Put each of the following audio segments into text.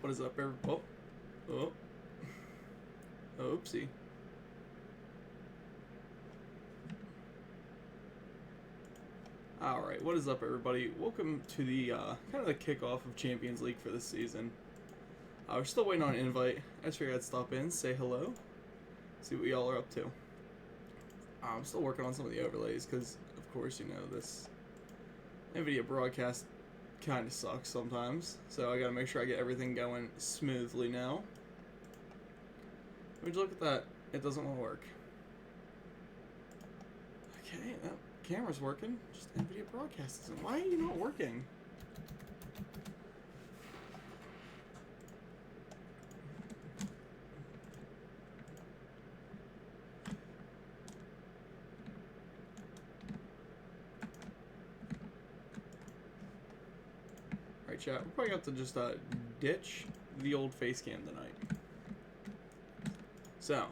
What is up, everybody? Oh. Oopsie. Alright, what is up, everybody? Welcome to the, kind of the kickoff of Champions League for this season. We're still waiting on an invite. I just figured I'd stop in, say hello, see what y'all are up to. I'm still working on some of the overlays, because, of course, you know, this NVIDIA broadcast kind of sucks sometimes. So I gotta make sure I get everything going smoothly now. Would you look at that? It doesn't want to work. Okay, that camera's working. Just NVIDIA broadcast isn't. Why are you not working? Alright, chat. We're probably going to have to just ditch the old face cam tonight. So,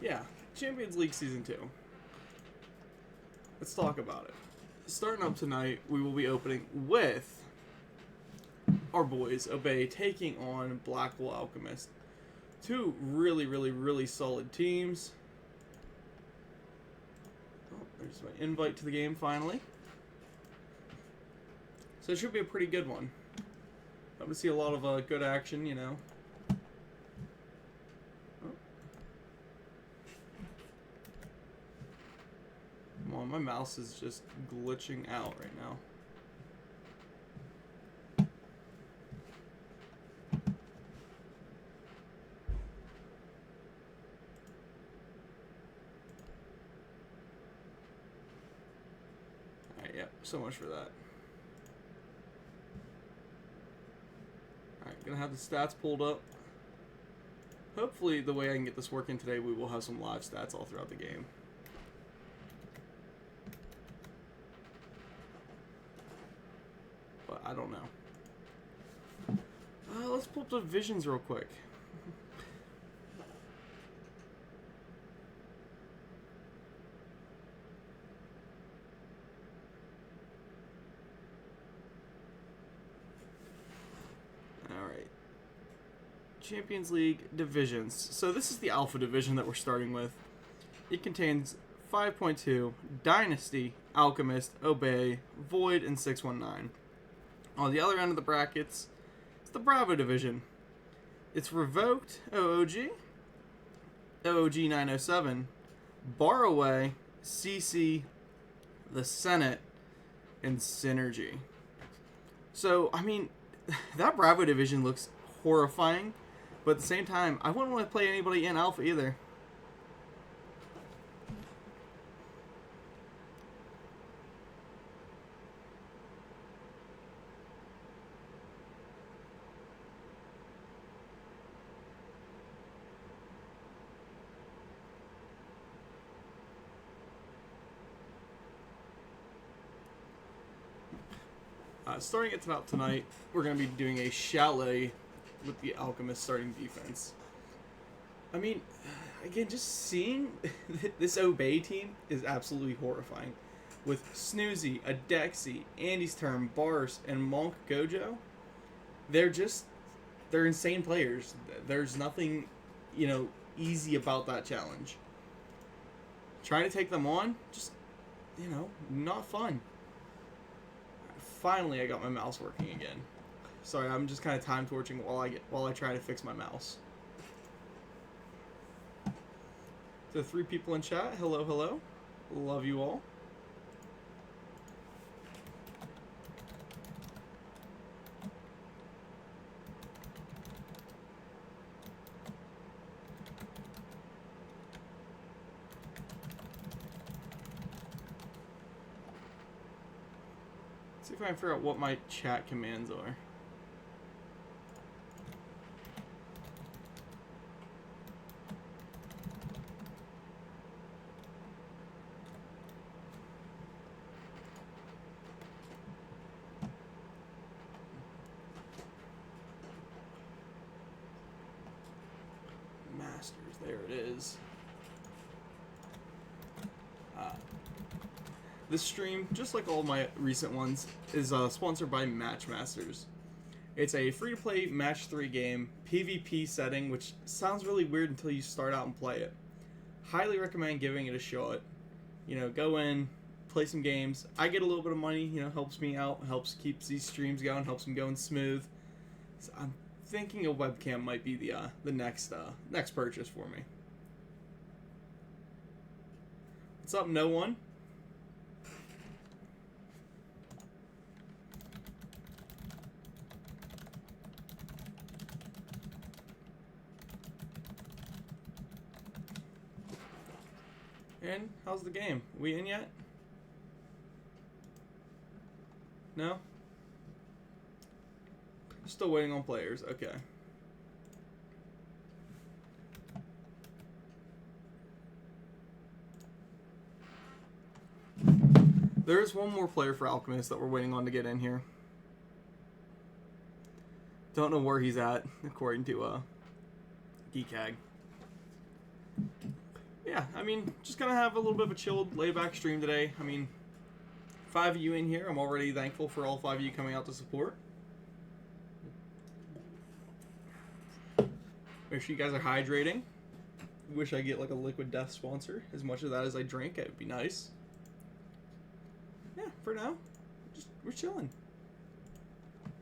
yeah, Champions League Season 2. Let's talk about it. Starting up tonight, we will be opening with our boys, Obey, taking on Blackwell Alchemists. Two really solid teams. Oh, there's my invite to the game finally. So it should be a pretty good one. I'm going to see a lot of good action, you know. Come on, my mouse is just glitching out right now. Alright, yep, so much for that. Alright, gonna have the stats pulled up. Hopefully, the way I can get this working today, we will have some live stats all throughout the game. But I don't know. Let's pull up the divisions real quick. Alright. Champions League divisions. So this is the Alpha division that we're starting with. It contains 5.2, Dynasty, Alchemist, Obey, Void, and 619. On the other end of the brackets, it's the Bravo division. It's Revoked, OOG, OOG 907, Borroway, CC, the Senate, and Synergy. So, I mean, that Bravo division looks horrifying, but at the same time, I wouldn't want to play anybody in Alpha either. Starting it out tonight, we're going to be doing a chalet with the Alchemist starting defense. I mean, again, just seeing this Obey team is absolutely horrifying. With Snoozy, Adexi, Andy's Term, Bars, and Monk Gojo, they're insane players. There's nothing, you know, easy about that challenge. Trying to take them on, just, you know, not fun. Finally, I got my mouse working again. Sorry, I'm just kind of time torching while I try to fix my mouse. So 3 people in chat. Hello. Love you all. See if I can figure out what my chat commands are. Masters, there it is. This stream, just like all my recent ones, is sponsored by Matchmasters. It's a free-to-play match 3 game, PvP setting, which sounds really weird until you start out and play it. Highly recommend giving it a shot. You know, go in, play some games. I get a little bit of money, you know, helps me out, helps keeps these streams going, helps them going smooth. So I'm thinking a webcam might be the next purchase for me. What's up, no one? And how's the game? We in yet? No? Still waiting on players. Okay. There is one more player for Alchemists that we're waiting on to get in here. Don't know where he's at, according to Geekag. Yeah, I mean, just gonna have a little bit of a chilled, laid-back stream today. I mean, 5 of you in here. I'm already thankful for all 5 of you coming out to support. Make sure you guys are hydrating. Wish I get like a Liquid Death sponsor. As much of that as I drink, it would be nice. Yeah, for now, we're chilling.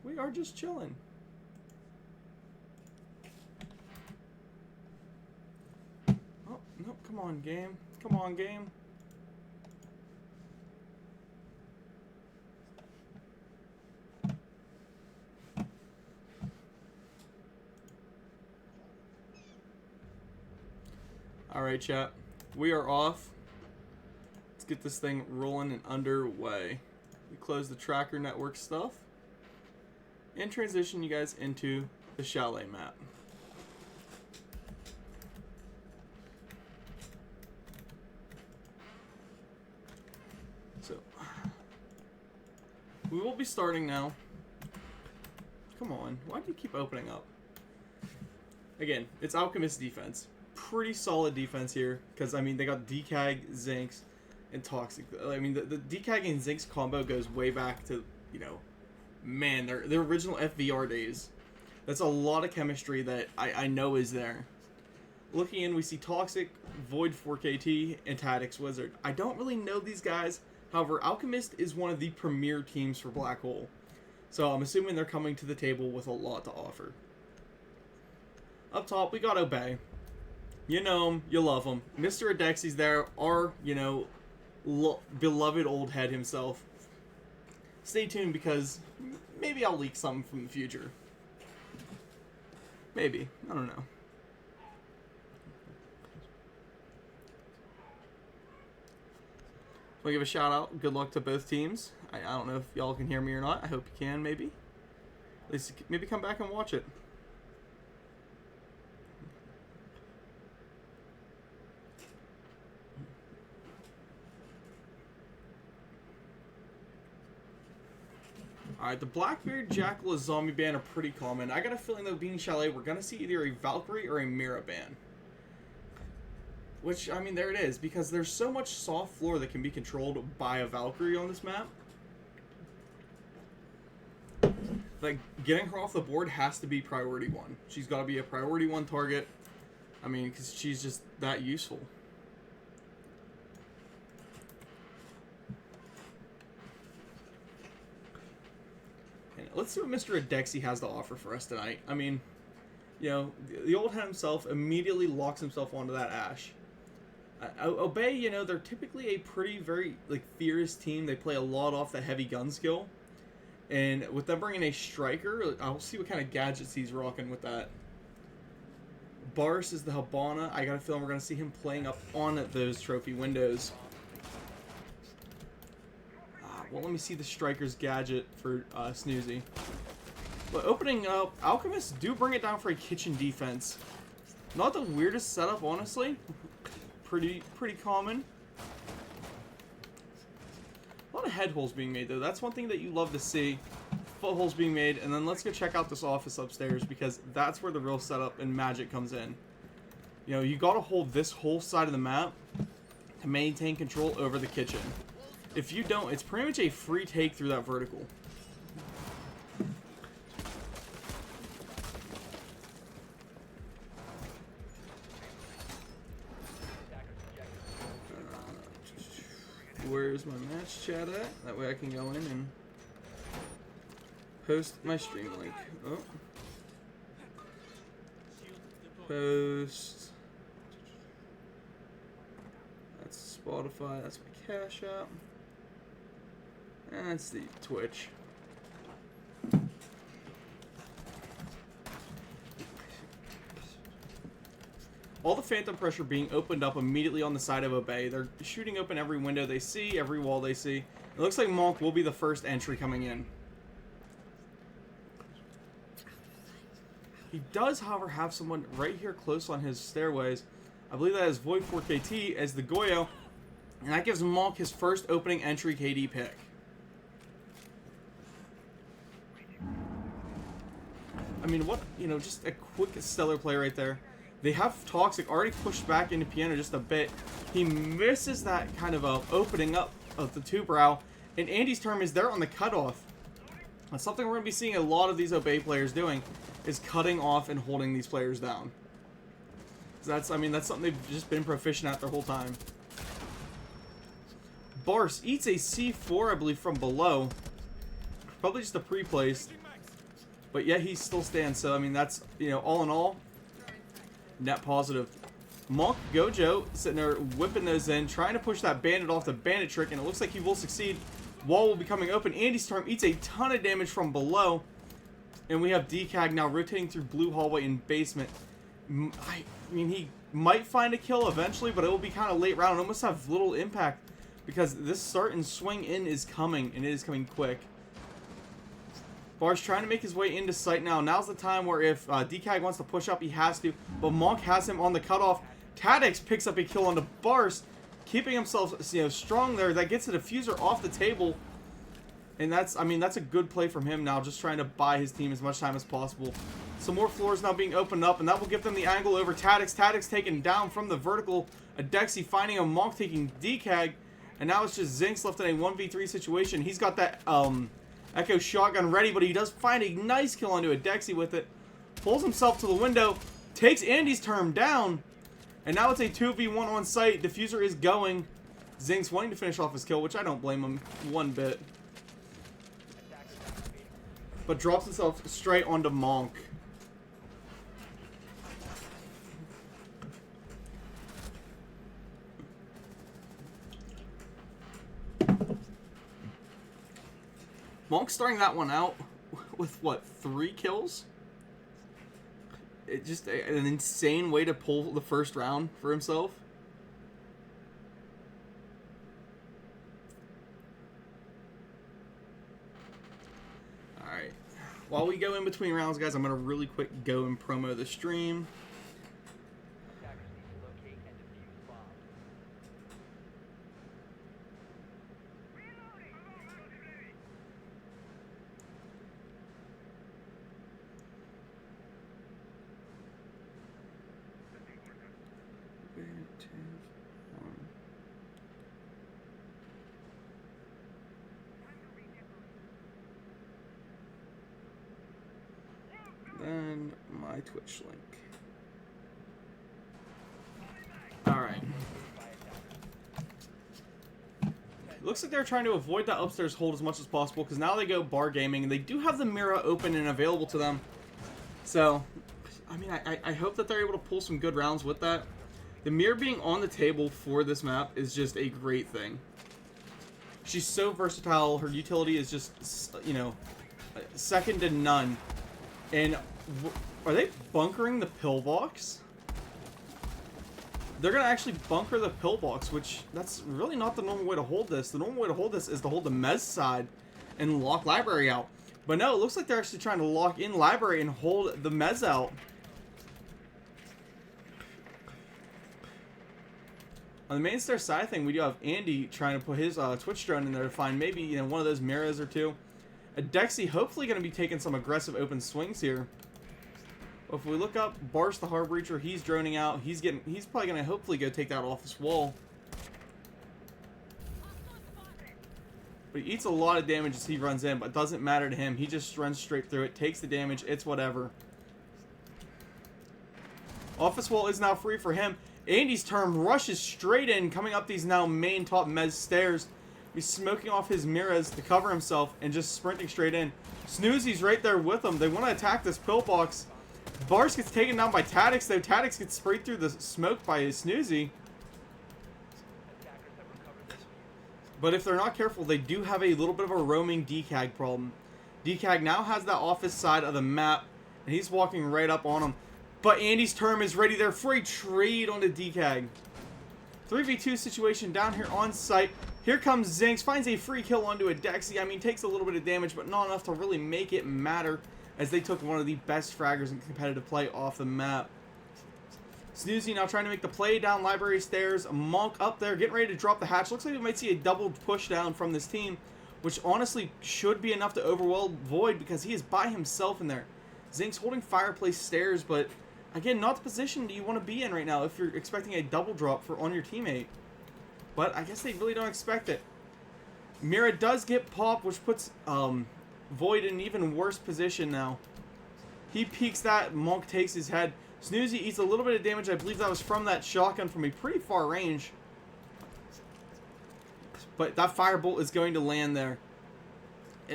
We are just chilling. Oh, no, come on, game. Come on, game. Alright, chat. We are off. Let's get this thing rolling and underway. We close the tracker network stuff. And transition you guys into the chalet map. So, we will be starting now. Come on. Why do you keep opening up? Again, it's Alchemist defense. Pretty solid defense here, because I mean they got Decag, Zinx, and Toxic. I mean the Decag and Zinx combo goes way back to, you know, man, their original FVR days. That's a lot of chemistry that I know is there. Looking in, we see Toxic, Void 4KT, and Tactics Wizard. I don't really know these guys. However, Alchemist is one of the premier teams for Black Hole, so I'm assuming they're coming to the table with a lot to offer. Up top, we got Obey. You know him, you love him. Mr. Adexi's there, our, you know, beloved old head himself. Stay tuned because maybe I'll leak something from the future. Maybe. I don't know. So I give a shout out. Good luck to both teams. I don't know if y'all can hear me or not. I hope you can, maybe. At least maybe come back and watch it. Alright, the Blackbeard, Jackal, and Zombie Band are pretty common. I got a feeling though, being Chalet, we're going to see either a Valkyrie or a Mira Band. Which, I mean, there it is, because there's so much soft floor that can be controlled by a Valkyrie on this map. Like, getting her off the board has to be priority 1. She's got to be a priority 1 target. I mean, because she's just that useful. Let's see what Mr. Adexi has to offer for us tonight. I mean, you know, the old head himself immediately locks himself onto that Ashe. Obey, you know, they're typically a very, like, fierce team. They play a lot off the heavy gun skill. And with them bringing a striker, I'll see what kind of gadgets he's rocking with that. Bars is the Habana. I got a feeling we're going to see him playing up on those trophy windows. Well, let me see the Striker's gadget for Snoozy. But opening up, Alchemists do bring it down for a kitchen defense. Not the weirdest setup, honestly. Pretty common. A lot of head holes being made, though. That's one thing that you love to see. Footholes being made. And then let's go check out this office upstairs, because that's where the real setup and magic comes in. You know, you got to hold this whole side of the map to maintain control over the kitchen. If you don't, it's pretty much a free take through that vertical. my match chat at? That way I can go in and post my stream link. Oh. Post. That's Spotify. That's my Cash App. And that's the Twitch. All the Phantom Pressure being opened up immediately on the side of Obey. They're shooting open every window they see, every wall they see. It looks like Monk will be the first entry coming in. He does, however, have someone right here close on his stairways. I believe that is Void 4KT as the Goyo. And that gives Monk his first opening entry KD pick. I mean, what, you know, just a quick stellar play right there. They have Toxic already pushed back into Piano just a bit. He misses that kind of opening up of the two-brow. And Andy's term is there on the cutoff. That's something we're going to be seeing a lot of these Obey players doing, is cutting off and holding these players down. So that's, I mean, that's something they've just been proficient at their whole time. Bars eats a C4, I believe, from below. Probably just a pre-placed. But yet he still stands. So, I mean, that's, you know, all in all, net positive. Monk Gojo sitting there whipping those in, trying to push that bandit off the bandit trick, and it looks like he will succeed. Wall will be coming open. Andy Storm eats a ton of damage from below. And we have DCAG now rotating through blue hallway and basement. I mean, he might find a kill eventually, but it will be kind of late round and almost have little impact because this start and swing in is coming, and it is coming quick. Bar's trying to make his way into sight now. Now's the time where if DCAG wants to push up, he has to. But Monk has him on the cutoff. Tadix picks up a kill on the Bars, keeping himself, you know, strong there. That gets the diffuser off the table. And that's, I mean, that's a good play from him now, just trying to buy his team as much time as possible. Some more floors now being opened up, and that will give them the angle over Tadix. Tadix taken down from the vertical. Adexi finding a Monk taking DCAG. And now it's just Zinx left in a 1v3 situation. He's got that Echo shotgun ready, but he does find a nice kill onto Adexi with it. Pulls himself to the window, takes Andy's term down. And now it's a 2v1 on site. Diffuser is going. Zinx wanting to finish off his kill, which I don't blame him one bit. But drops himself straight onto Monk. Monk starting that one out with, what, 3 kills? It just an insane way to pull the first round for himself. Alright. While we go in between rounds, guys, I'm going to really quick go and promo the stream. Then my Twitch link. Alright. Looks like they're trying to avoid that upstairs hold as much as possible because now they go bar gaming and they do have the Mira open and available to them. So, I mean, I hope that they're able to pull some good rounds with that. The Mirror being on the table for this map is just a great thing. She's so versatile. Her utility is just, you know, second to none. And are they bunkering the pillbox? They're going to actually bunker the pillbox, which that's really not the normal way to hold this. The normal way to hold this is to hold the Mez side and lock library out. But no, it looks like they're actually trying to lock in library and hold the Mez out. On the main stair side thing, we do have Andy trying to put his Twitch drone in there to find maybe, you know, one of those mirrors or two. Adexi hopefully going to be taking some aggressive open swings here. If we look up, Barsh the Hard Breacher, he's droning out. He's probably going to hopefully go take that office wall. But he eats a lot of damage as he runs in, but it doesn't matter to him. He just runs straight through it, takes the damage, it's whatever. Office wall is now free for him. Andy's term rushes straight in, coming up these now main top Mez stairs. He's smoking off his mirrors to cover himself and just sprinting straight in. Snoozy's right there with him. They want to attack this pillbox. Bars gets taken down by Tadix, though. Tadix gets sprayed through the smoke by Snoozy. But if they're not careful, they do have a little bit of a roaming DCAG problem. DCAG now has that office side of the map, and he's walking right up on him. But Andy's term is ready there for a trade on the DCAG. 3v2 situation down here on site. Here comes Zinx, finds a free kill onto a Dexy. I mean, takes a little bit of damage, but not enough to really make it matter, as they took one of the best fraggers in competitive play off the map. Snoozy now trying to make the play down library stairs. Monk up there, getting ready to drop the hatch. Looks like we might see a double push down from this team, which honestly should be enough to overwhelm Void, because he is by himself in there. Zinx holding fireplace stairs, but again, not the position that you want to be in right now if you're expecting a double drop on your teammate. But I guess they really don't expect it. Mira does get popped, which puts Void in an even worse position now. He peeks that. Monk takes his head. Snoozy eats a little bit of damage. I believe that was from that shotgun from a pretty far range. But that firebolt is going to land there.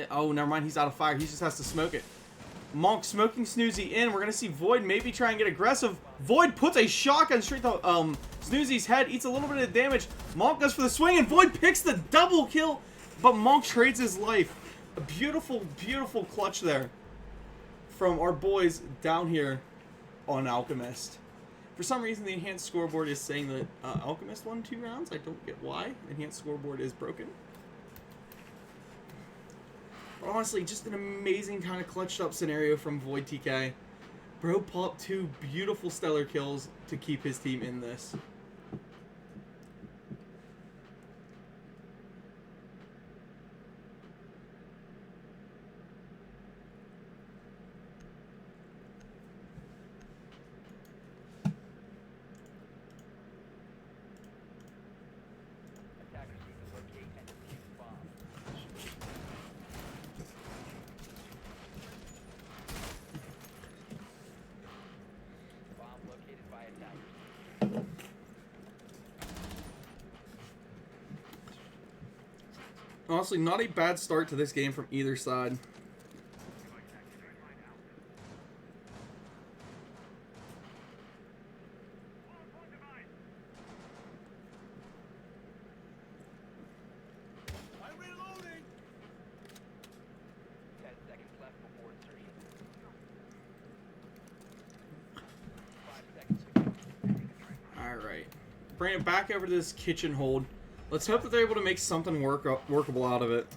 Oh, never mind. He's out of fire. He just has to smoke it. Monk smoking Snoozy in. We're going to see Void maybe try and get aggressive. Void puts a shotgun straight to Snoozy's head. Eats a little bit of damage. Monk goes for the swing, and Void picks the double kill. But Monk trades his life. A beautiful, beautiful clutch there from our boys down here on Alchemist. For some reason, the enhanced scoreboard is saying that Alchemist won 2 rounds. I don't get why. The enhanced scoreboard is broken. But honestly, just an amazing kind of clutched up scenario from Void TK. Bro popped 2 beautiful stellar kills to keep his team in this. Honestly, not a bad start to this game from either side. Alright. Bring it back over to this kitchen hold. Let's hope that they're able to make something workable out of it.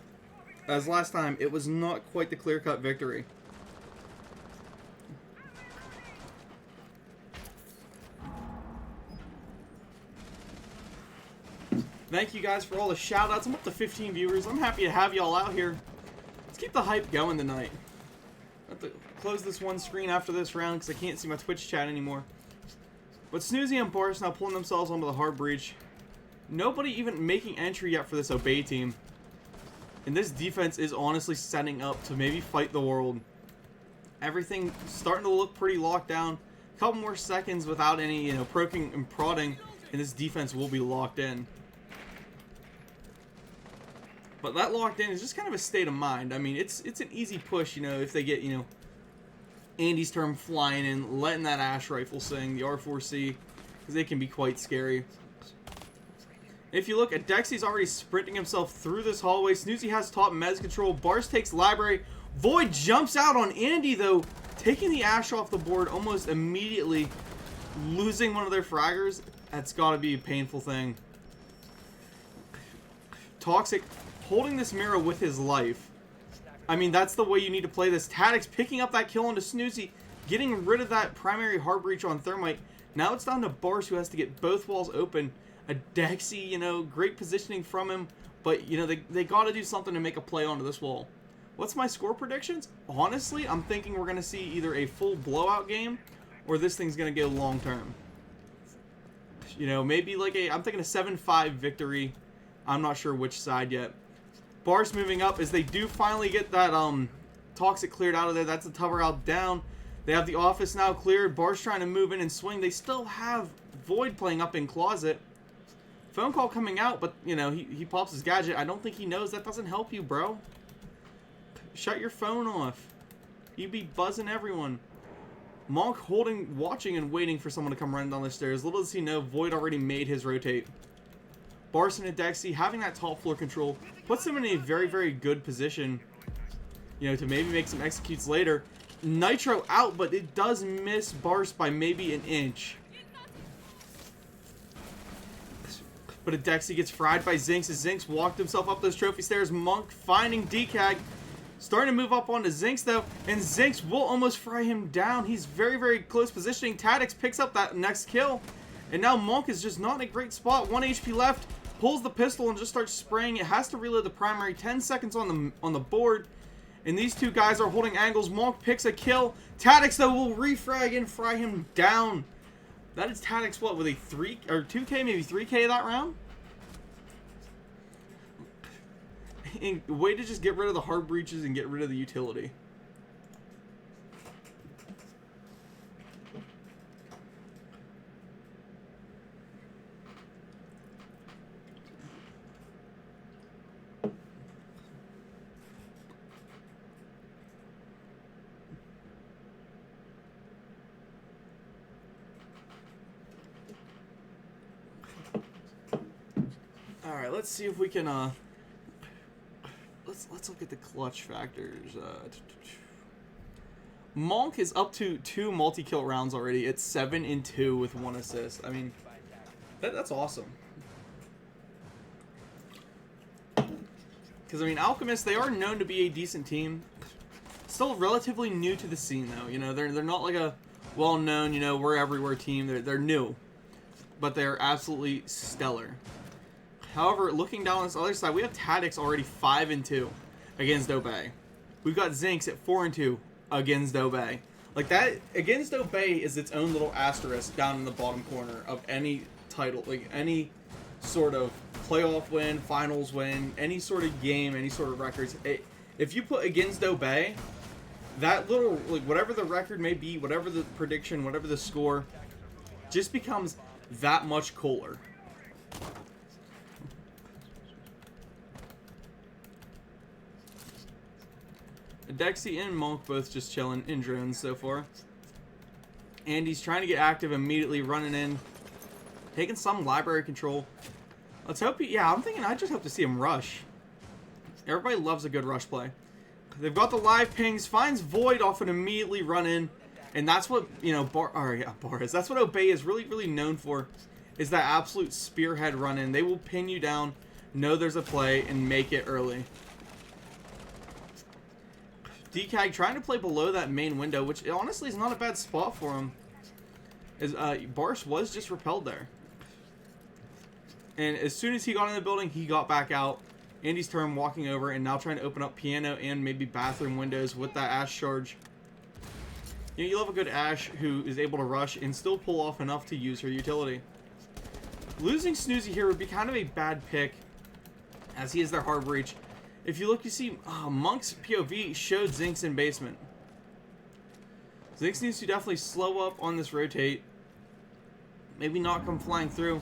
As last time, it was not quite the clear-cut victory. Thank you guys for all the shout-outs. I'm up to 15 viewers. I'm happy to have y'all out here. Let's keep the hype going tonight. I have to close this one screen after this round because I can't see my Twitch chat anymore. But Snoozy and Boris now pulling themselves onto the hard breach. Nobody even making entry yet for this Obey team. And this defense is honestly setting up to maybe fight the world. Everything starting to look pretty locked down. A couple more seconds without any, poking and prodding, and this defense will be locked in. But that locked in is just kind of a state of mind. I mean, it's an easy push, if they get, Andy's term flying in, letting that Ash rifle sing, the R4C, because they can be quite scary. If you look at Dexy's already sprinting himself through this hallway. Snoozy has top mez control. Bars takes library. Void jumps out on Andy, though, taking the Ash off the board almost immediately, losing one of their fraggers. That's got to be a painful thing. Toxic holding this mirror with his life. I mean, that's the way you need to play this. Tadix picking up that kill onto Snoozy, getting rid of that primary hard breach on Thermite. Now it's down to Bars, who has to get both walls open. A Dexy, great positioning from him, but, they got to do something to make a play onto this wall. What's my score predictions? Honestly, I'm thinking we're going to see either a full blowout game or this thing's going to go long term. Maybe I'm thinking a 7-5 victory. I'm not sure which side yet. Bars moving up as they do finally get that Toxic cleared out of there. That's the tower out down. They have the office now cleared. Bars trying to move in and swing. They still have Void playing up in closet. Phone call coming out, but, you know, he pops his gadget. I don't think he knows that doesn't help you, bro. Shut your phone off. You'd be buzzing everyone. Monk watching and waiting for someone to come running down the stairs. Little does he know, Void already made his rotate. Barson and Dexy having that top floor control puts him in a very, very good position, you know, to maybe make some executes later. Nitro out, but it does miss Bars by maybe an inch. But a Dexy gets fried by Zinx as Zinx walked himself up those trophy stairs. Monk finding DCAG. Starting to move up onto Zinx though, and Zinx will almost fry him down. He's very, very close positioning. Tadix picks up that next kill. And now Monk is just not in a great spot. 1 HP left. Pulls the pistol and just starts spraying. It has to reload the primary. 10 seconds on the board. And these two guys are holding angles. Monk picks a kill. Tadix though will refrag and fry him down. That is Tadix, what, with a 3 or 2K, maybe 3K that round? And way to just get rid of the hard breaches and get rid of the utility. Alright, let's see if we can, let's look at the clutch factors. Monk is up to 2 multi-kill rounds already. It's 7-2 with 1 assist. I mean, that's awesome. Because, I mean, Alchemists, they are known to be a decent team. Still relatively new to the scene, though. You know, they're not like a well-known, you know, we're everywhere team. They're new. But they're absolutely stellar. However, looking down on this other side, we have Tadix already 5-2 against Obey. We've got Zinx at 4-2 against Obey. Like that, against Obey is its own little asterisk down in the bottom corner of any title, like any sort of playoff win, finals win, any sort of game, any sort of records. If you put against Obey, that little, like whatever the record may be, whatever the prediction, whatever the score, just becomes that much cooler. Dexy and Monk both just chilling in drones so far. Andy's trying to get active immediately, running in. Taking some library control. Let's hope he... Yeah, I'm thinking I just hope to see him rush. Everybody loves a good rush play. They've got the live pings. Finds Void off and immediately run in. And that's what, you know, Boris. That's what Obey is really, really known for. Is that absolute spearhead run in. They will pin you down, know there's a play, and make it early. DCAG trying to play below that main window, which honestly is not a bad spot for him. As Bars was just repelled there. And as soon as he got in the building, he got back out. Andy's turn walking over and now trying to open up piano and maybe bathroom windows with that Ash charge. You know, you love a good Ash who is able to rush and still pull off enough to use her utility. Losing Snoozy here would be kind of a bad pick, as he is their hard breach. If you look, you see Monk's POV showed Zinx in basement. Zinx needs to definitely slow up on this rotate. Maybe not come flying through,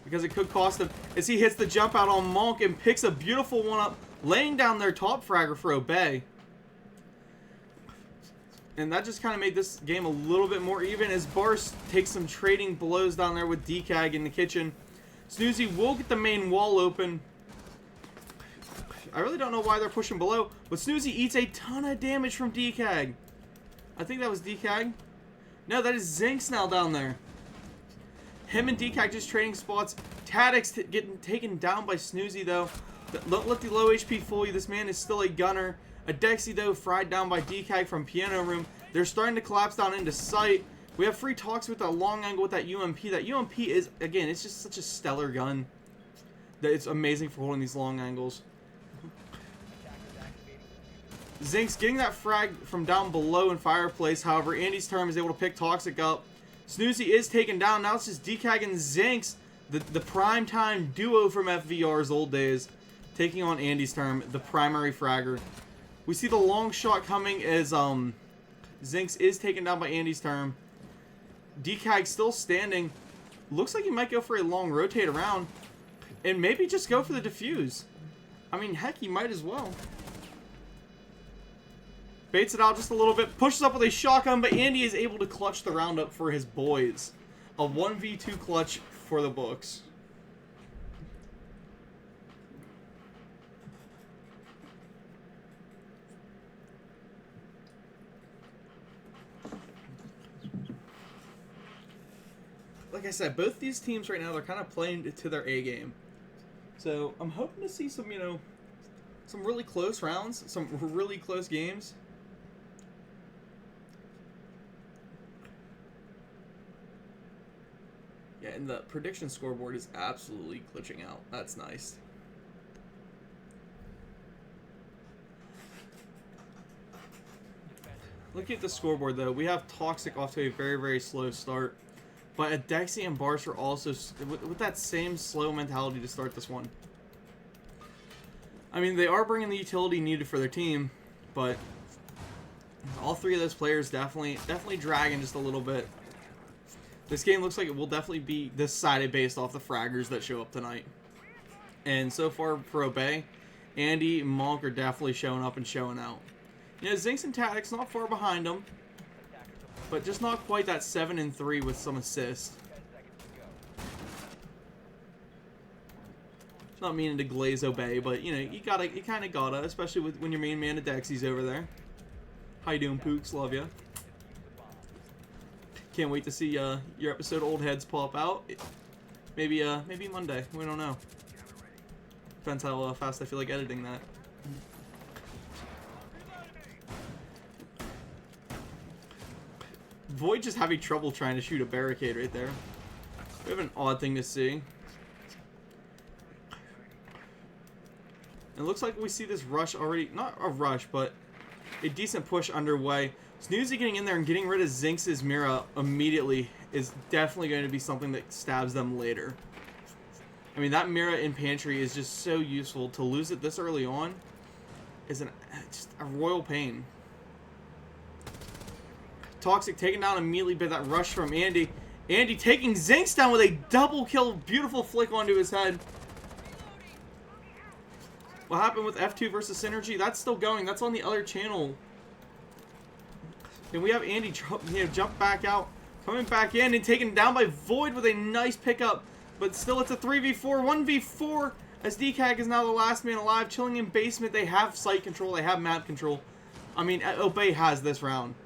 because it could cost him as he hits the jump out on Monk and picks a beautiful one up, laying down their top fragger for Obey. And that just kind of made this game a little bit more even as Bars takes some trading blows down there with DCAG in the kitchen. Snoozy will get the main wall open. I really don't know why they're pushing below, but Snoozy eats a ton of damage from DCAG. I think that was DCAG. No, that is Zinx now down there. Him and DCAG just trading spots. Tadix getting taken down by Snoozy, though. Don't let the low HP fool you. This man is still a gunner. A Dexy, though, fried down by DCAG from Piano Room. They're starting to collapse down into sight. We have free talks with that long angle with that UMP. That UMP is, again, it's just such a stellar gun. That it's amazing for holding these long angles. Zinx getting that frag from down below in Fireplace. However, Andy's turn is able to pick Toxic up. Snoozy is taken down. Now it's just DCAG and Zinx, the prime time duo from FVR's old days, taking on Andy's term, the primary fragger. We see the long shot coming as Zinx is taken down by Andy's term. DCAG still standing. Looks like he might go for a long rotate around. And maybe just go for the defuse. I mean, heck, he might as well. Baits it out just a little bit. Pushes up with a shotgun, but Andy is able to clutch the round up for his boys. A 1v2 clutch for the books. Like I said, both these teams right now, they're kind of playing to their A game. So I'm hoping to see some, you know, some really close rounds, some really close games. Yeah, and the prediction scoreboard is absolutely glitching out. That's nice. Looking at the scoreboard, though, we have Toxic off to a very, very slow start. But Adexi and Barsh are also with that same slow mentality to start this one. I mean, they are bringing the utility needed for their team, but all three of those players definitely dragging just a little bit. This game looks like it will definitely be decided based off the fraggers that show up tonight. And so far for Obey, Andy and Monk are definitely showing up and showing out. You know, Zinx and Tactics not far behind them, but just not quite that 7-3 with some assists. Not meaning to glaze Obey, but you know, you kind of gotta, especially when your main man Adexi's over there. How you doing, Pooks? Love ya. Can't wait to see your episode old heads pop out. Maybe Monday. We don't know. Depends how fast I feel like editing that. Void just having trouble trying to shoot a barricade right there. We have an odd thing to see. It looks like we see this rush already. Not a rush, but a decent push underway. Snoozy getting in there and getting rid of Zinx's Mira immediately is definitely going to be something that stabs them later. I mean, that Mira in Pantry is just so useful. To lose it this early on is just a royal pain. Toxic taken down immediately by that rush from Andy. Andy taking Zinx down with a double kill. Beautiful flick onto his head. What happened with F2 versus Synergy? That's still going. That's on the other channel. And we have Andy jump back out. Coming back in and taken down by Void with a nice pickup. But still it's a 3v4. 1v4 as DCAG is now the last man alive. Chilling in basement. They have site control. They have map control. I mean, Obey has this round.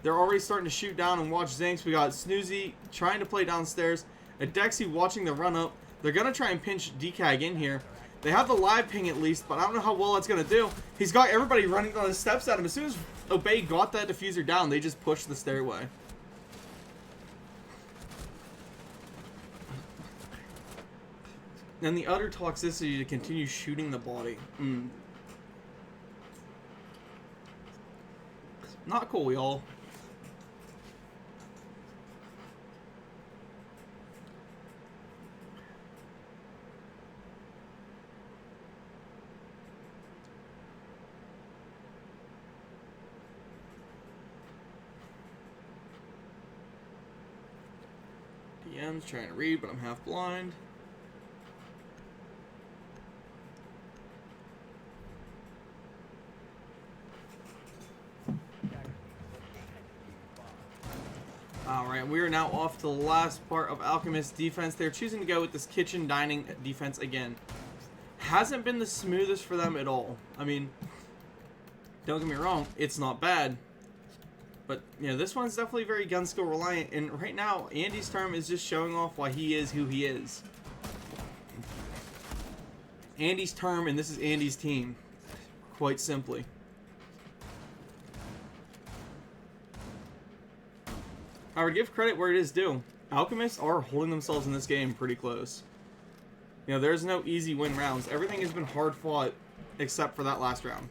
They're already starting to shoot down and watch Zinx. We got Snoozy trying to play downstairs. Adexi watching the run up. They're going to try and pinch DCAG in here. They have the live ping at least, but I don't know how well that's going to do. He's got everybody running on the steps at him. As soon as Obey got that diffuser down, they just pushed the stairway. And the utter toxicity to continue shooting the body. Not cool, y'all. DM's trying to read, but I'm half blind. Alright, we are now off to the last part of Alchemist's defense. They're choosing to go with this kitchen dining defense again. Hasn't been the smoothest for them at all. I mean, don't get me wrong, it's not bad. But, you know, this one's definitely very gun skill reliant. And right now, Andy's term is just showing off why he is who he is. Andy's term, and this is Andy's team. Quite simply. I would give credit where it is due. Alchemists are holding themselves in this game pretty close. You know, there's no easy win rounds. Everything has been hard fought except for that last round.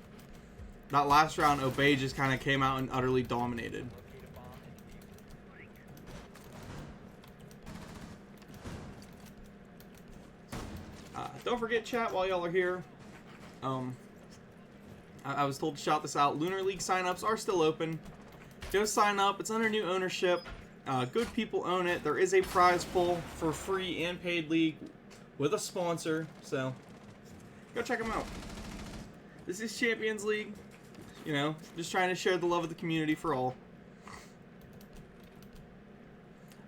That last round, Obey just kind of came out and utterly dominated. Don't forget, chat, while y'all are here. I was told to shout this out. Lunar League signups are still open. Go sign up. It's under new ownership. Good people own it. There is a prize pool for free and paid league with a sponsor, so go check them out. This is Champions League, you know, just trying to share the love of the community for all.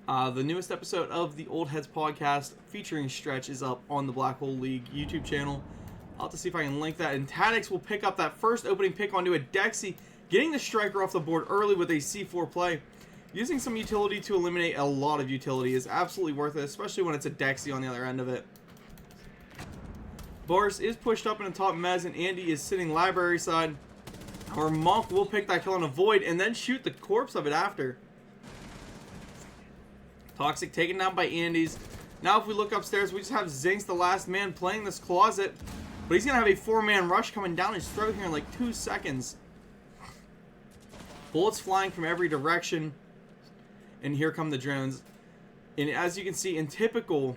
The newest episode of the Old Heads podcast featuring Stretch is up on the Black Hole League YouTube channel. I'll have to see if I can link that. And Tadix will pick up that first opening pick onto a Dexy, getting the striker off the board early with a C4 play. Using some utility to eliminate a lot of utility is absolutely worth it, especially when it's a Dexy on the other end of it. Boris is pushed up in the top mez, and Andy is sitting library side. Our Monk will pick that kill on a Void and then shoot the corpse of it after. Toxic taken down by Andy's. Now if we look upstairs, we just have Zinx, the last man, playing this closet. But he's going to have a 4-man rush coming down his throat here in like 2 seconds. Bullets flying from every direction. And here come the drones. And as you can see, in typical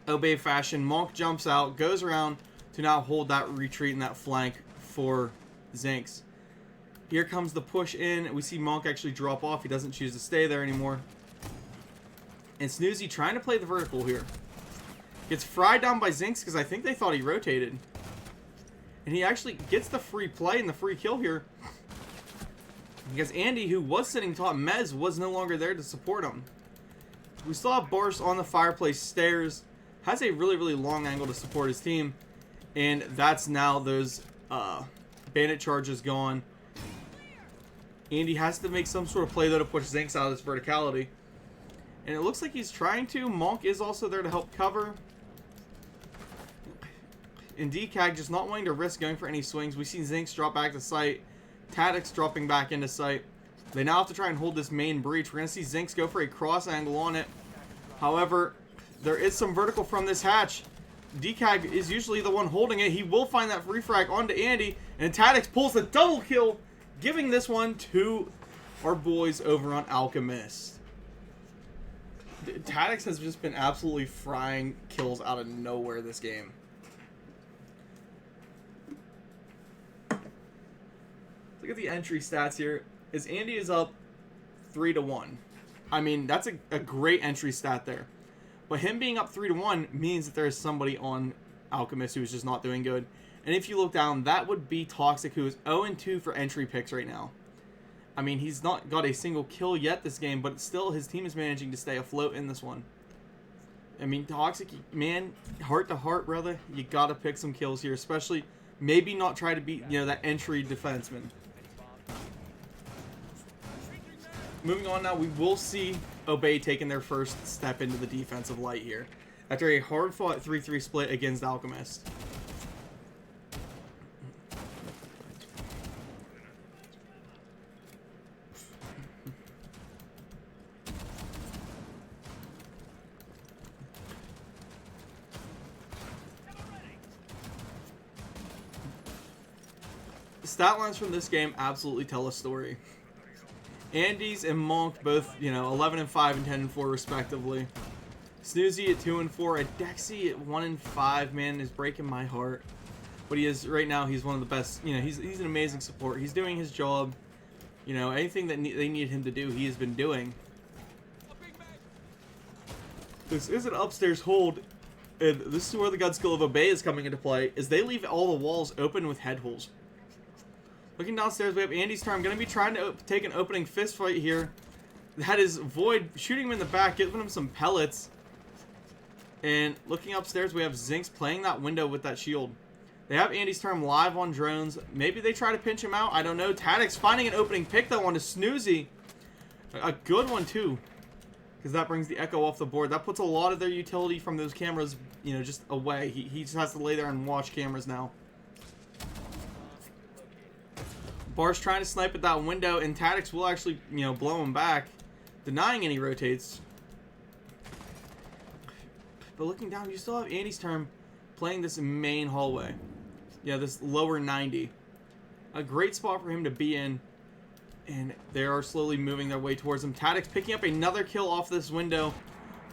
Obey fashion, Monk jumps out, goes around to now hold that retreat and that flank for Zinx. Here comes the push in. We see Monk actually drop off. He doesn't choose to stay there anymore. And Snoozy trying to play the vertical here. Gets fried down by Zinx because I think they thought he rotated. And he actually gets the free play and the free kill here. Because Andy, who was sitting top mez, was no longer there to support him. We still have Boris on the fireplace stairs. Has a really, really long angle to support his team. And that's now those bandit charges gone. Andy has to make some sort of play, though, to push Zinx out of this verticality. And it looks like he's trying to. Monk is also there to help cover. And DCAG just not wanting to risk going for any swings. We see Zinx drop back to site. Tadix dropping back into site. They now have to try and hold this main breach. We're going to see Zinx go for a cross angle on it. However, there is some vertical from this hatch. DCAG is usually the one holding it. He will find that free frag onto Andy. And Tadix pulls the double kill, giving this one to our boys over on Alchemists. Tadix has just been absolutely frying kills out of nowhere this game. Look at the entry stats here. As Andy is up 3-1. I mean, that's a great entry stat there. But him being up 3-1 means that there is somebody on Alchemist who is just not doing good. And if you look down, that would be Toxic, who is 0-2 for entry picks right now. I mean, he's not got a single kill yet this game, but still his team is managing to stay afloat in this one. I mean, Toxic, man, heart to heart, brother, you got to pick some kills here, especially maybe not try to beat, you know, that entry defenseman. Moving on now, we will see Obey taking their first step into the defensive light here after a hard-fought 3-3 split against Alchemist. The stat lines from this game absolutely tell a story. Andy's and Monk both, you know, 11-5 and 10-4 respectively. Snoozy at 2-4. A Dexy at 1-5, man, is breaking my heart. But he is, right now, he's one of the best, you know, he's an amazing support. He's doing his job. You know, anything that they need him to do, he has been doing. This is an upstairs hold, and this is where the gun skill of Obey is coming into play, is they leave all the walls open with head holes. Looking downstairs, we have Andy's turn. I'm going to be trying to take an opening fist fight here. That is Void shooting him in the back, giving him some pellets. And looking upstairs, we have Zinx playing that window with that shield. They have Andy's turn live on drones. Maybe they try to pinch him out. I don't know. Tadix finding an opening pick, though, onto Snoozy. A good one, too. Because that brings the Echo off the board. That puts a lot of their utility from those cameras, you know, just away. He just has to lay there and watch cameras now. Bar's trying to snipe at that window, and Tadix will actually, you know, blow him back, denying any rotates. But looking down, you still have Andy's turn playing this main hallway. Yeah, this lower 90. A great spot for him to be in, and they are slowly moving their way towards him. Tadix picking up another kill off this window,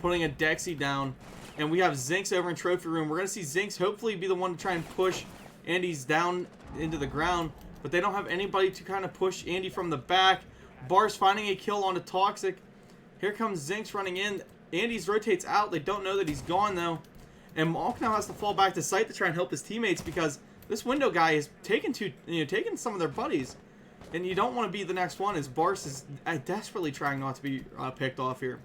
putting a Dexy down, and we have Zinx over in Trophy Room. We're going to see Zinx hopefully be the one to try and push Andy's down into the ground. But they don't have anybody to kind of push Andy from the back. Bar's finding a kill onto Toxic. Here comes Zinx running in. Andy's rotates out. They don't know that he's gone, though. And Monk now has to fall back to site to try and help his teammates because this window guy is taking some of their buddies. And you don't want to be the next one as Bars is desperately trying not to be picked off here.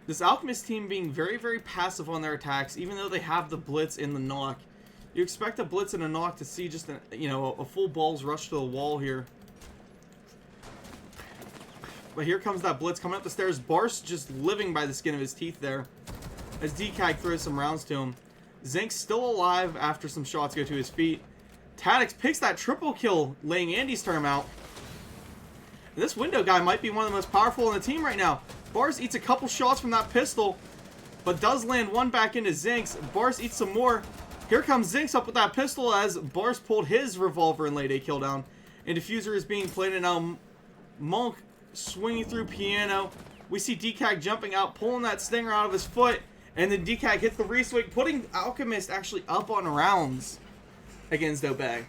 This Alchemist team being very, very passive on their attacks, even though they have the Blitz in the knock. You expect a Blitz and a knock to see just a full balls rush to the wall here. But here comes that Blitz coming up the stairs. Bars just living by the skin of his teeth there as DCAG throws some rounds to him. Zink's still alive after some shots go to his feet. Tadix picks that triple kill, laying Andy's term out. And this window guy might be one of the most powerful on the team right now. Bars eats a couple shots from that pistol, but does land one back into Zinks. Bars eats some more. Here comes Zinks up with that pistol as Bars pulled his revolver and laid a kill down. And Diffuser is being played, and now Monk swinging through piano. We see DCAG jumping out, pulling that stinger out of his foot, and then DCAG hits the reswing, putting Alchemist actually up on rounds against Obey.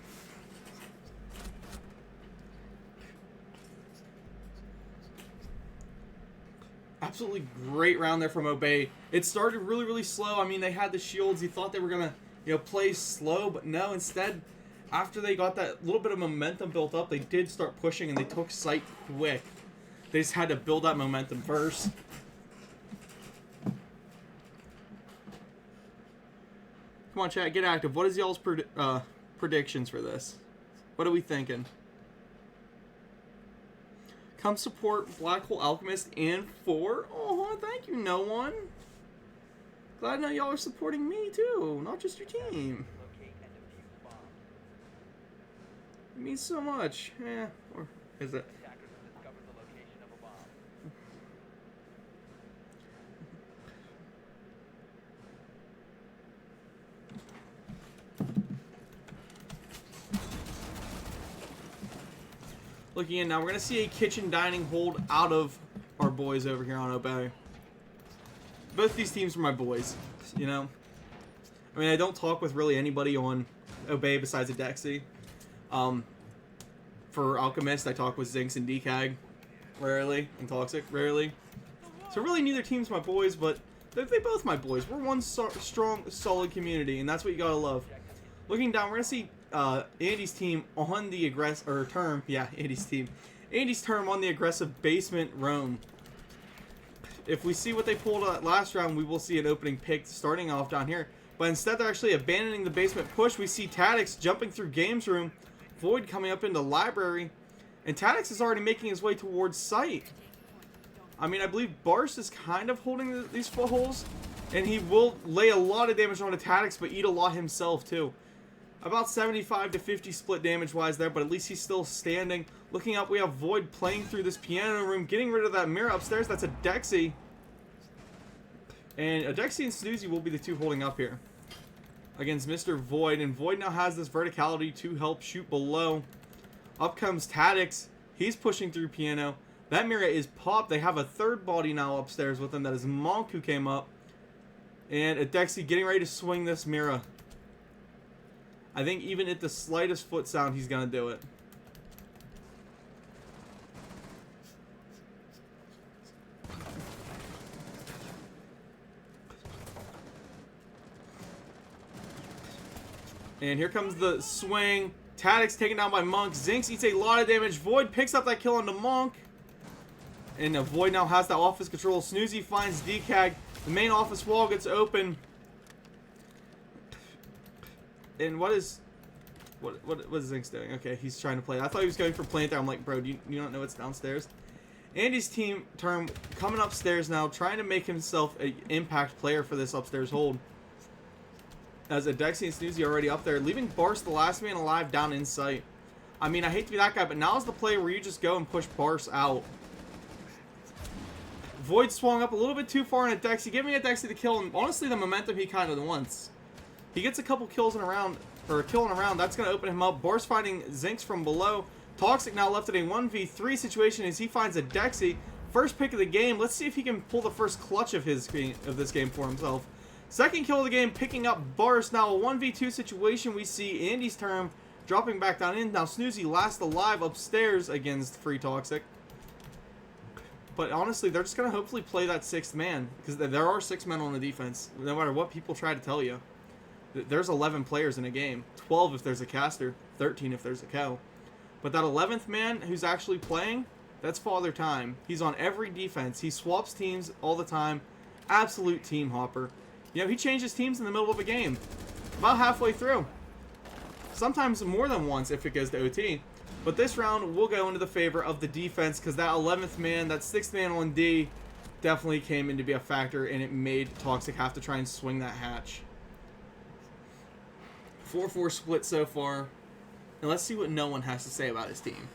Absolutely great round there from Obey. It started really, really slow. I mean, they had the shields. You thought they were going to, play slow, but no, instead, after they got that little bit of momentum built up, they did start pushing, and they took sight quick. They just had to build that momentum first. Come on, chat, get active. What is y'all's predictions for this? What are we thinking? Come support Black Hole Alchemist and 4. Oh, thank you, no one. Glad to know y'all are supporting me too, not just your team. It means so much. Yeah, or is it? Looking in now, we're going to see a kitchen dining hold out of our boys over here on Obey. Both these teams are my boys, I mean, I don't talk with really anybody on Obey besides Adexi. For Alchemist, I talk with Zinks and DCAG rarely, and Toxic rarely. So really neither team's my boys, but they both my boys. We're one strong, solid community, and that's what you gotta love. Looking down, we're going to see Andy's team on the Andy's team. Andy's term on the aggressive basement roam. If we see what they pulled last round, we will see an opening pick starting off down here. But instead, they're actually abandoning the basement push. We see Tadix jumping through Games Room. Void coming up into Library. And Tadix is already making his way towards site. I mean, I believe Bars is kind of holding these footholds. And he will lay a lot of damage on Tadix, but eat a lot himself, too. About 75 to 50 split damage-wise there, but at least he's still standing. Looking up, we have Void playing through this piano room, getting rid of that mirror upstairs. That's a Dexy. And Adexi and Snoozy will be the two holding up here against Mr. Void. And Void now has this verticality to help shoot below. Up comes Tadix. He's pushing through piano. That mirror is popped. They have a third body now upstairs with them. That is Monk who came up. And Adexi getting ready to swing this mirror. I think even at the slightest foot sound, he's going to do it. And here comes the swing. Tadix taken down by Monk. Zinks eats a lot of damage. Void picks up that kill onto Monk. And Void now has the office control. Snoozy finds DCAG. The main office wall gets open. And what is Zinks doing? Okay, he's trying to play. I thought he was going for plant there. I'm like, bro, you don't know what's downstairs? Andy's team term coming upstairs now, trying to make himself an impact player for this upstairs hold. As Adexi and Snoozy already up there, leaving Bars the last man alive down in sight. I mean, I hate to be that guy, but now's the play where you just go and push Bars out. Void swung up a little bit too far on Adexi, giving Adexi the kill, and honestly, the momentum he kind of wants. He gets a couple kills in a round, or a kill in a round. That's going to open him up. Bars finding Zinks from below. Toxic now left in a 1v3 situation as he finds Adexi. First pick of the game. Let's see if he can pull the first clutch of this game for himself. Second kill of the game, picking up Bars. Now a 1v2 situation. We see Andy's term dropping back down in. Now Snoozy last alive upstairs against Free Toxic. But honestly, they're just going to hopefully play that sixth man. Because there are 6 men on the defense. No matter what people try to tell you. There's 11 players in a game. 12 if there's a caster. 13 if there's a co. But that 11th man who's actually playing, that's Father Time. He's on every defense. He swaps teams all the time. Absolute team hopper. You know, he changes teams in the middle of a game. About halfway through. Sometimes more than once if it goes to OT. But this round will go into the favor of the defense because that 11th man, that 6th man on D, definitely came in to be a factor, and it made Toxic have to try and swing that hatch. 4-4 split so far. And let's see what no one has to say about his team.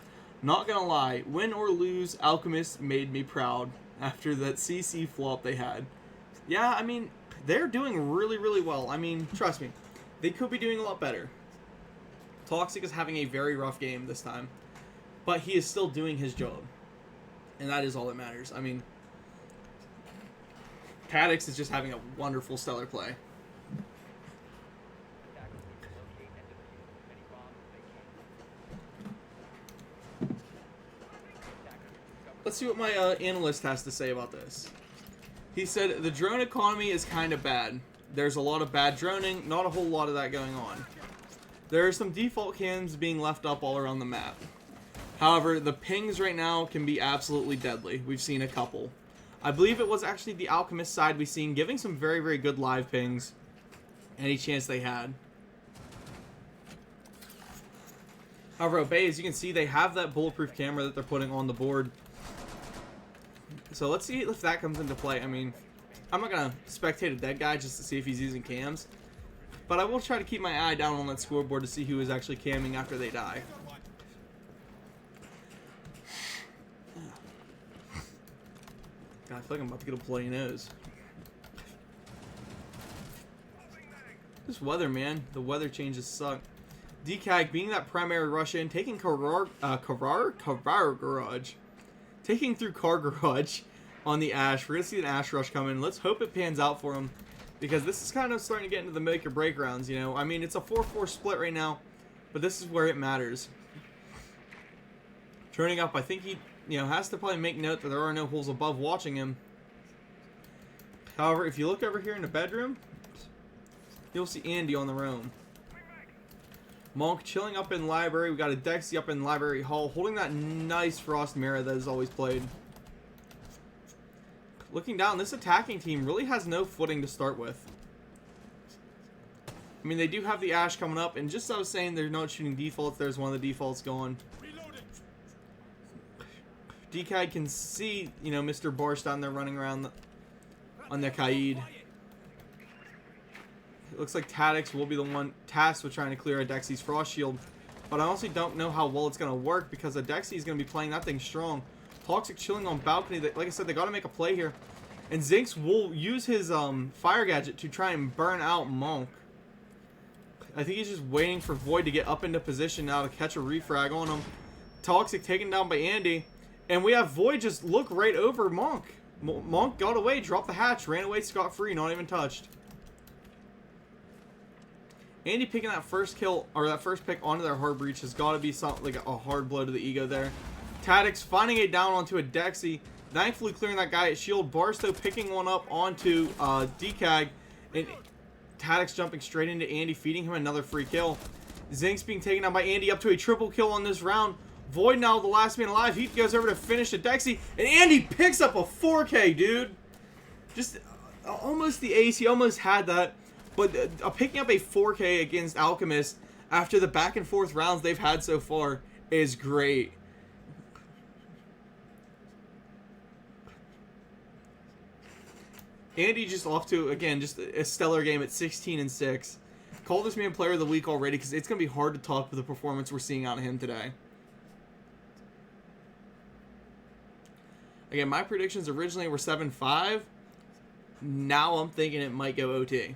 Not gonna lie, win or lose, Alchemists made me proud after that CC flop they had. Yeah, I mean, they're doing really, really well. I mean, trust me, they could be doing a lot better. Toxic is having a very rough game this time, but he is still doing his job, and that is all that matters. I mean, Cadix is just having a wonderful, stellar play. Let's see what my analyst has to say about this. He said, the drone economy is kind of bad. There's a lot of bad droning, not a whole lot of that going on. There are some default cams being left up all around the map. However, the pings right now can be absolutely deadly. We've seen a couple. I believe it was actually the Alchemist side we've seen giving some very, very good live pings. Any chance they had. However, Obey, as you can see, they have that bulletproof camera that they're putting on the board. So let's see if that comes into play. I mean, I'm not going to spectate a dead guy just to see if he's using cams. But I will try to keep my eye down on that scoreboard to see who is actually camming after they die. God, I feel like I'm about to get a bloody nose. This weather, man. The weather changes suck. DCAG being that primary rush in, taking Car Garage. Taking through Car Garage on the Ash. We're going to see an Ash rush coming. Let's hope it pans out for him. Because this is kind of starting to get into the make or break rounds, you know. I mean, it's a 4-4 split right now. But this is where it matters. Turning up, I think he, you know, has to probably make note that there are no holes above watching him. However, if you look over here in the bedroom, you'll see Andy on the roam. Monk chilling up in library. We got a Dexy up in library hall, holding that nice Frost Mirror that is always played. Looking down, this attacking team really has no footing to start with. I mean, they do have the Ash coming up, and just as I was saying, they're not shooting defaults. There's one of the defaults going. DCAD can see, you know, Mr. Barsh down there running around on the Kaid. It looks like Tadix will be the one tasked with trying to clear a Dexy's Frost Shield. But I honestly don't know how well it's going to work because a Dexy is going to be playing that thing strong. Toxic chilling on balcony. Like I said, they got to make a play here. And Zinx will use his fire gadget to try and burn out Monk. I think he's just waiting for Void to get up into position now to catch a refrag on him. Toxic taken down by Andy. And we have Void just look right over Monk. Monk got away, dropped the hatch, ran away scot-free, not even touched. Andy picking that first kill, or that first pick onto their hard breach has got to be something like a hard blow to the ego there. Tadix finding it down onto a Dexy, thankfully clearing that guy at shield. Barstow picking one up onto DCAG, and Tadix jumping straight into Andy, feeding him another free kill. Zinx being taken down by Andy, up to a triple kill on this round. Void now the last man alive. He goes over to finish the Dexy, and Andy picks up a 4K, dude. Just almost the ace. He almost had that. But picking up a 4K against Alchemist after the back and forth rounds they've had so far is great. Andy just off to, again, just a stellar game at 16-6. Call this man player of the week already because it's going to be hard to top with the performance we're seeing out of him today. Again, my predictions originally were 7-5. Now I'm thinking it might go OT.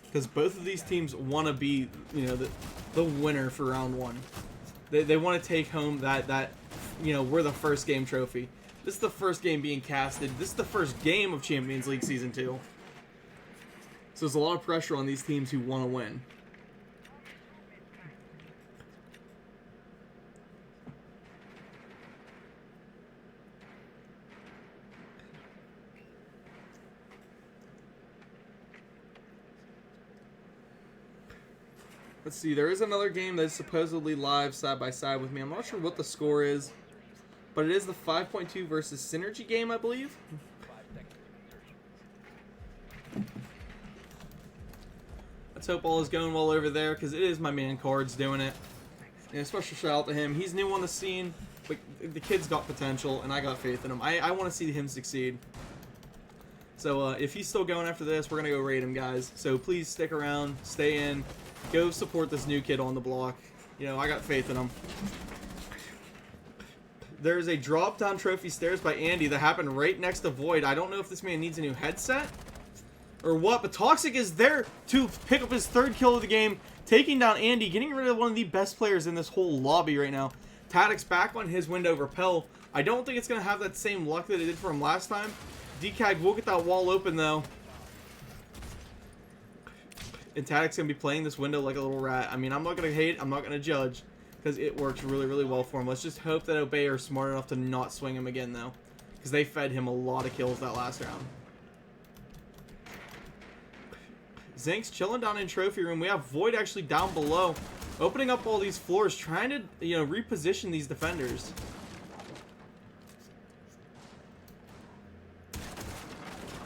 Because both of these teams want to be, you know, the winner for round one. They want to take home that, you know, we're the first game trophy. This is the first game being casted. This is the first game of Champions League Season 2. So there's a lot of pressure on these teams who want to win. Let's see. There is another game that is supposedly live side by side with me. I'm not sure what the score is, but it is the 5.2 versus Synergy game, I believe. Let's hope all is going well over there, because it is my man Cards doing it. And a special shout out to him. He's new on the scene, but the kid's got potential, and I got faith in him. I want to see him succeed. So if he's still going after this, we're going to go raid him, guys. So please stick around, stay in, go support this new kid on the block. You know, I got faith in him. There's a drop-down trophy stairs by Andy that happened right next to Void. I don't know if this man needs a new headset or what, but Toxic is there to pick up his 3rd kill of the game, taking down Andy, getting rid of one of the best players in this whole lobby right now. Tadic's back on his window repel. I don't think it's going to have that same luck that it did for him last time. DCAG will get that wall open, though. And Tadic's going to be playing this window like a little rat. I mean, I'm not going to hate, I'm not going to judge, because it works really, really well for him. Let's just hope that Obey are smart enough to not swing him again, though, because they fed him a lot of kills that last round. Zink's chilling down in Trophy Room. We have Void actually down below, opening up all these floors, trying to, you know, reposition these defenders.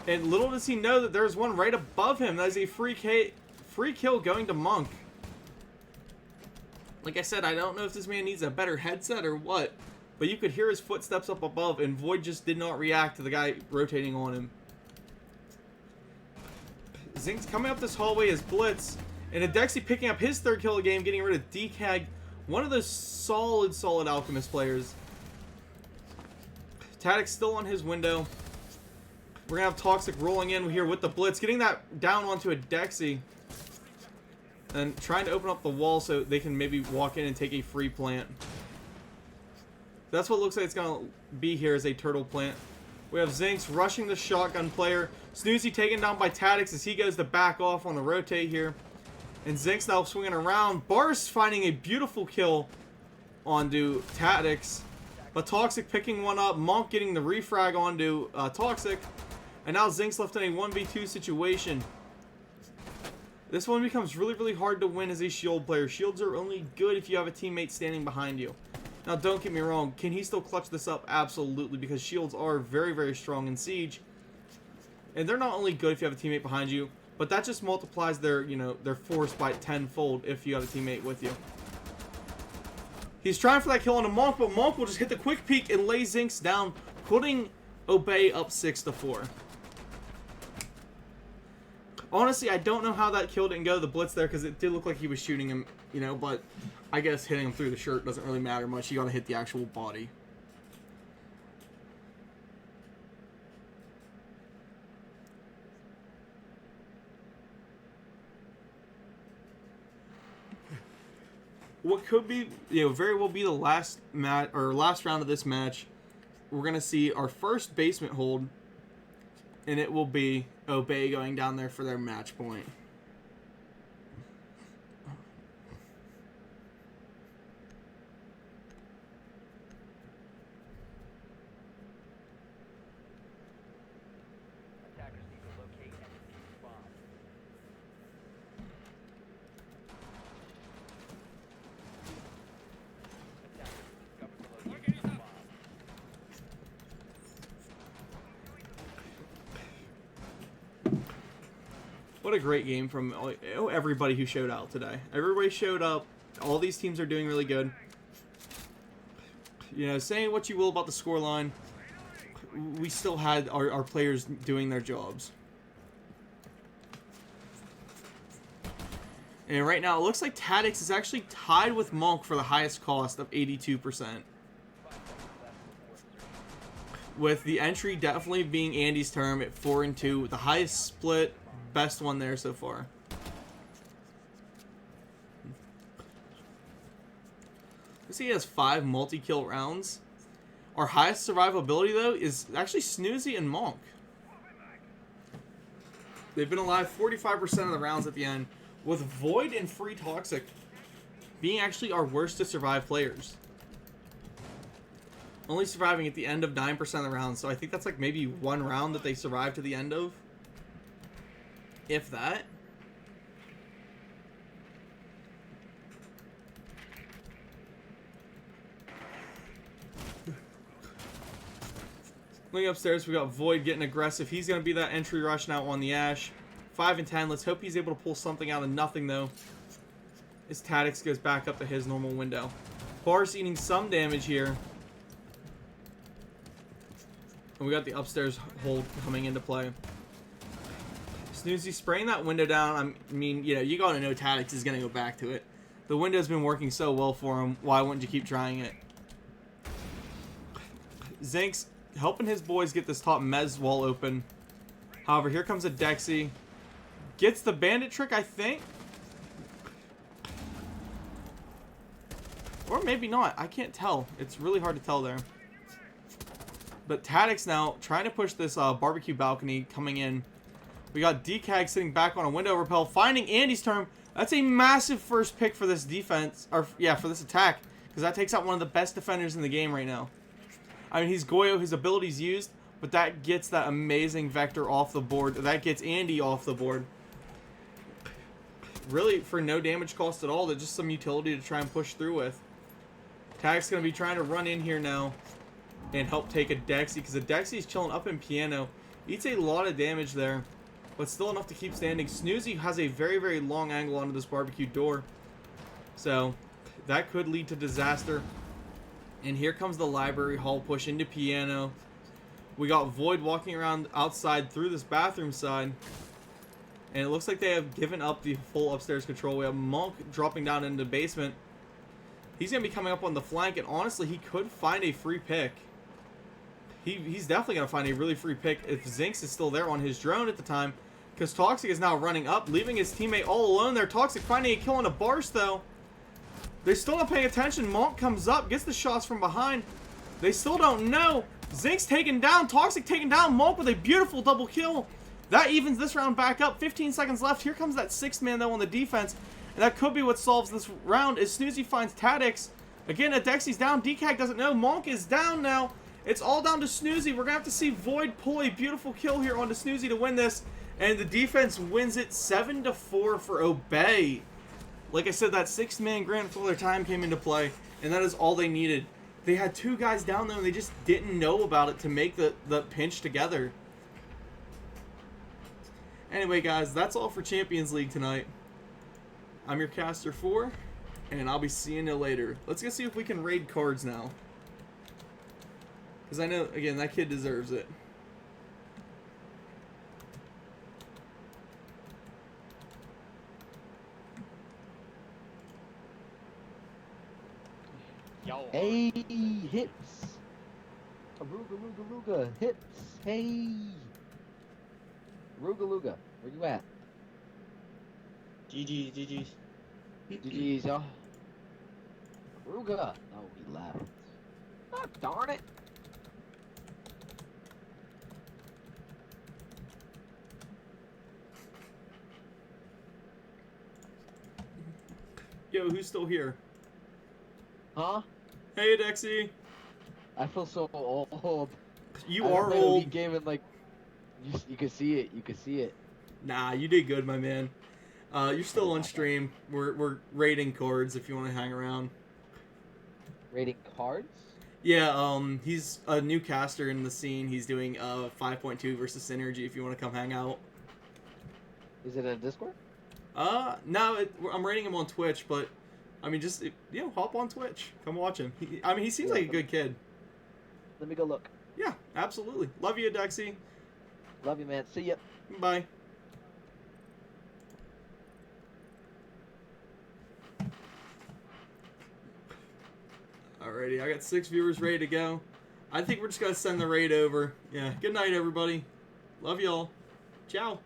And little does he know that there's one right above him. That is a free kill going to Monk. Like I said, I don't know if this man needs a better headset or what, but you could hear his footsteps up above, and Void just did not react to the guy rotating on him. Zink's coming up this hallway as Blitz, and Adexi picking up his 3rd kill of the game, getting rid of DCAG, one of those solid Alchemist players. Tadic's still on his window. We're going to have Toxic rolling in here with the Blitz, getting that down onto Adexi, and trying to open up the wall so they can maybe walk in and take a free plant. That's what it looks like it's going to be here, is a turtle plant. We have Zinks rushing the shotgun player. Snoozy taken down by Tadix as he goes to back off on the rotate here. And Zinks now swinging around. Bars finding a beautiful kill onto Tadix. But Toxic picking one up. Monk getting the refrag onto Toxic. And now Zinks left in a 1v2 situation. This one becomes really, really hard to win as a shield player. Shields are only good if you have a teammate standing behind you. Now, don't get me wrong. Can he still clutch this up? Absolutely, because shields are very, very strong in Siege. And they're not only good if you have a teammate behind you, but that just multiplies their, you know, their force by 10-fold if you have a teammate with you. He's trying for that kill on a Monk, but Monk will just hit the quick peek and lay Zinks down, putting Obey up 6-4. Honestly, I don't know how that kill didn't go to the Blitz there, because it did look like he was shooting him, you know, but I guess hitting him through the shirt doesn't really matter much. You gotta hit the actual body. What could be, you know, very well be the last match or last round of this match. We're gonna see our first basement hold, and it will be Obey going down there for their match point. What a great game from everybody who showed out today. Everybody showed up. All these teams are doing really good. You know, saying what you will about the scoreline, we still had our players doing their jobs. And right now, it looks like Tadix is actually tied with Monk for the highest cost of 82%. With the entry definitely being Andy's term at 4-2, the highest split, best one there so far. Let's see, he has 5 multi-kill rounds. Our highest survivability, though, is actually Snoozy and Monk. They've been alive 45% of the rounds at the end, with Void and Free Toxic being actually our worst to survive players. Only surviving at the end of 9% of the rounds, so I think that's like maybe one round that they survived to the end of. If that. Coming upstairs, we got Void getting aggressive. He's going to be that entry rush now on the Ash. 5 and 10. Let's hope he's able to pull something out of nothing, though. His Tactics goes back up to his normal window. Bar's eating some damage here. And we got the upstairs hold coming into play. Snoozy spraying that window down. I mean, you know, you gotta know Tactics is gonna go back to it. The window's been working so well for him. Why wouldn't you keep trying it? Zinx helping his boys get this top mez wall open. However, here comes a Dexy. Gets the bandit trick, I think. Or maybe not. I can't tell. It's really hard to tell there. But Tactics now trying to push this barbecue balcony coming in. We got DCAG sitting back on a window repel, finding Andy's turn. That's a massive first pick for this defense. Or, yeah, for this attack. Because that takes out one of the best defenders in the game right now. I mean, he's Goyo. His ability's used. But that gets that amazing Vector off the board. That gets Andy off the board. Really, for no damage cost at all. They're just some utility to try and push through with. Tag's going to be trying to run in here now and help take a Dexy, because the Dexy's chilling up in piano. Eats a lot of damage there, but still enough to keep standing. Snoozy has a very, very long angle onto this barbecue door, so that could lead to disaster. And here comes the library hall push into piano. We got Void walking around outside through this bathroom side, and it looks like they have given up the full upstairs control. We have Monk dropping down into the basement. He's going to be coming up on the flank, and honestly, he could find a free pick. He's definitely going to find a really free pick if Zinx is still there on his drone at the time, because Toxic is now running up, leaving his teammate all alone there. Toxic finding a kill on a Barst, though. They're still not paying attention. Monk comes up, gets the shots from behind. They still don't know. Zinx taken down. Toxic taken down. Monk with a beautiful double kill. That evens this round back up. 15 seconds left. Here comes that 6th man, though, on the defense. And that could be what solves this round, as Snoozy finds Tactics. Again, Dexy's down. DCAG doesn't know. Monk is down now. It's all down to Snoozy. We're going to have to see Void pull a beautiful kill here onto Snoozy to win this. And the defense wins it 7-4 for Obey. Like I said, that 6th man grandfather time came into play. And that is all they needed. They had 2 guys down there, and they just didn't know about it to make the pinch together. Anyway, guys, that's all for Champions League tonight. I'm your caster 4, and I'll be seeing you later. Let's go see if we can raid cards now. Because I know, again, that kid deserves it. Yo. Hey, hips. Aruga, hips. Hey. Ruga, where you at? GG's. GG's, y'all. Ruga. No, he left. Oh, darn it. Yo, who's still here? Huh? Hey, Dexy. I feel so old. You are old. He gave it like, you can see it. You can see it. Nah, you did good, my man. You're still on stream. We're rating cards if you want to hang around. Rating cards? Yeah, he's a new caster in the scene. He's doing 5.2 versus Synergy if you want to come hang out. Is it a Discord? No, I'm rating him on Twitch, but I mean, just hop on Twitch. Come watch him. He seems like a good kid. Let me go look. Yeah, absolutely. Love you, Dexy. Love you, man. See ya. Bye. Alrighty, I got 6 viewers ready to go. I think we're just gonna send the raid over. Yeah, good night, everybody. Love y'all. Ciao.